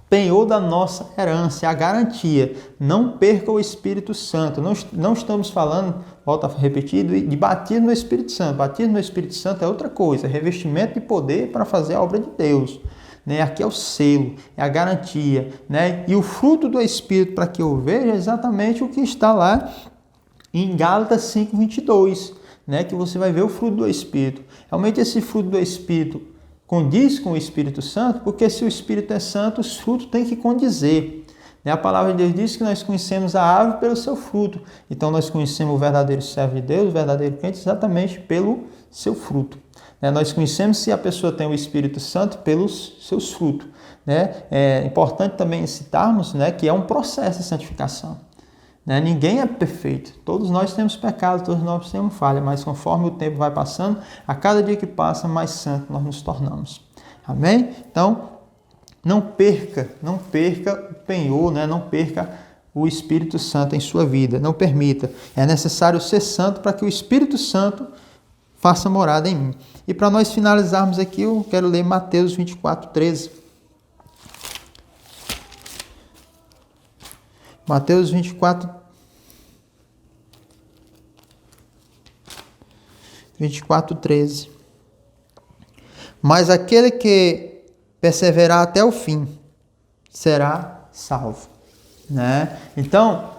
penhor da nossa herança, é a garantia. Não perca o Espírito Santo. Não estamos falando, volto a repetir, de batismo no Espírito Santo. Batismo no Espírito Santo é outra coisa, é revestimento de poder para fazer a obra de Deus. Né? Aqui é o selo, é a garantia. Né? E o fruto do Espírito, para que eu veja, é exatamente o que está lá em Gálatas 5:22, né? Que você vai ver o fruto do Espírito. Realmente esse fruto do Espírito condiz com o Espírito Santo, porque se o Espírito é santo, os frutos têm que condizer. A palavra de Deus diz que nós conhecemos a árvore pelo seu fruto. Então nós conhecemos o verdadeiro servo de Deus, o verdadeiro crente, exatamente pelo seu fruto. Nós conhecemos se a pessoa tem o Espírito Santo pelos seus frutos. É importante também citarmos, que é um processo de santificação. Ninguém é perfeito, todos nós temos pecado, todos nós temos falha, mas conforme o tempo vai passando, a cada dia que passa, mais santo nós nos tornamos. Amém? Então, não perca o penhor, não perca o Espírito Santo em sua vida, não permita. É necessário ser santo para que o Espírito Santo faça morada em mim. E para nós finalizarmos aqui, eu quero ler Mateus 24:13. Mateus 24:13. Mas aquele que perseverar até o fim será salvo. Então,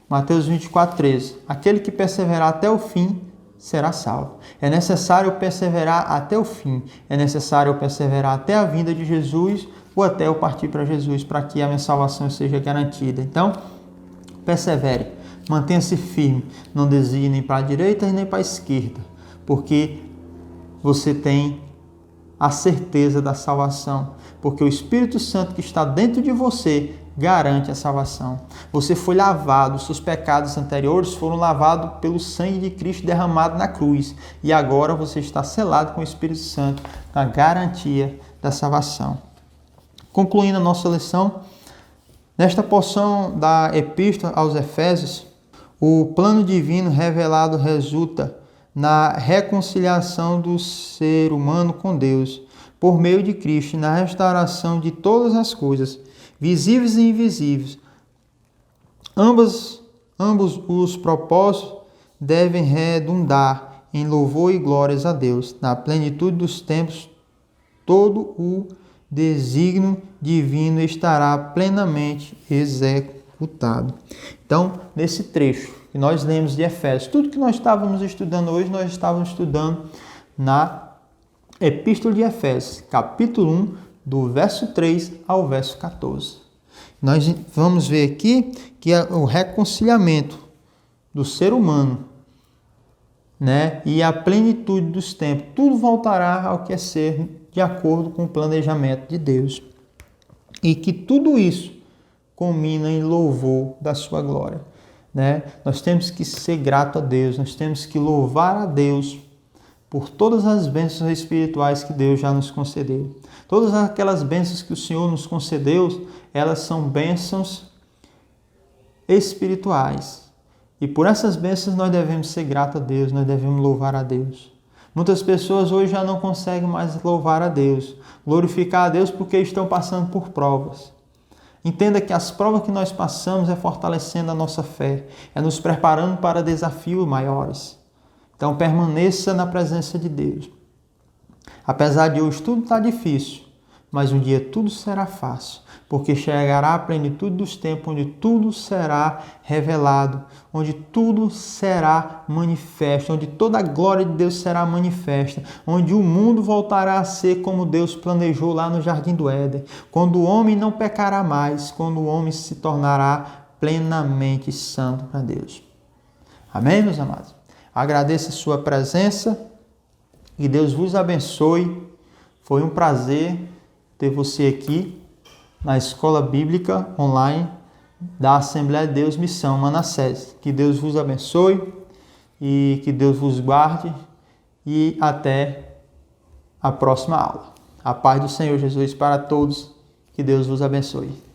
Mateus 24:13. Aquele que perseverar até o fim será salvo. É necessário perseverar até o fim. É necessário perseverar até a vinda de Jesus ou até eu partir para Jesus, para que a minha salvação seja garantida. Então, persevere, mantenha-se firme, não desvie nem para a direita nem para a esquerda, porque você tem a certeza da salvação, porque o Espírito Santo que está dentro de você garante a salvação. Você foi lavado, seus pecados anteriores foram lavados pelo sangue de Cristo derramado na cruz, e agora você está selado com o Espírito Santo, a garantia da salvação. Concluindo a nossa lição, nesta porção da Epístola aos Efésios, o plano divino revelado resulta na reconciliação do ser humano com Deus, por meio de Cristo, na restauração de todas as coisas, visíveis e invisíveis. Ambos os propósitos devem redundar em louvor e glórias a Deus. Na plenitude dos tempos, todo o desígnio divino estará plenamente executado. Então, nesse trecho que nós lemos de Efésios, tudo que nós estávamos estudando hoje, nós estávamos estudando na Epístola de Efésios, capítulo 1, do verso 3 ao verso 14. Nós vamos ver aqui que é o reconciliamento do ser humano, e a plenitude dos tempos, tudo voltará ao que é ser de acordo com o planejamento de Deus. E que tudo isso culmina em louvor da sua glória. Nós temos que ser grato a Deus, nós temos que louvar a Deus por todas as bênçãos espirituais que Deus já nos concedeu. Todas aquelas bênçãos que o Senhor nos concedeu, elas são bênçãos espirituais. E por essas bênçãos nós devemos ser gratos a Deus, nós devemos louvar a Deus. Muitas pessoas hoje já não conseguem mais louvar a Deus, glorificar a Deus porque estão passando por provas. Entenda que as provas que nós passamos é fortalecendo a nossa fé, é nos preparando para desafios maiores. Então permaneça na presença de Deus. Apesar de hoje tudo estar difícil, mas um dia tudo será fácil, porque chegará a plenitude dos tempos, onde tudo será revelado, onde tudo será manifesto, onde toda a glória de Deus será manifesta, onde o mundo voltará a ser como Deus planejou lá no Jardim do Éden, quando o homem não pecará mais, quando o homem se tornará plenamente santo para Deus. Amém, meus amados? Agradeço a sua presença e Deus vos abençoe. Foi um prazer ter você aqui na Escola Bíblica Online da Assembleia de Deus Missão Manassés. Que Deus vos abençoe e que Deus vos guarde e até a próxima aula. A paz do Senhor Jesus para todos. Que Deus vos abençoe.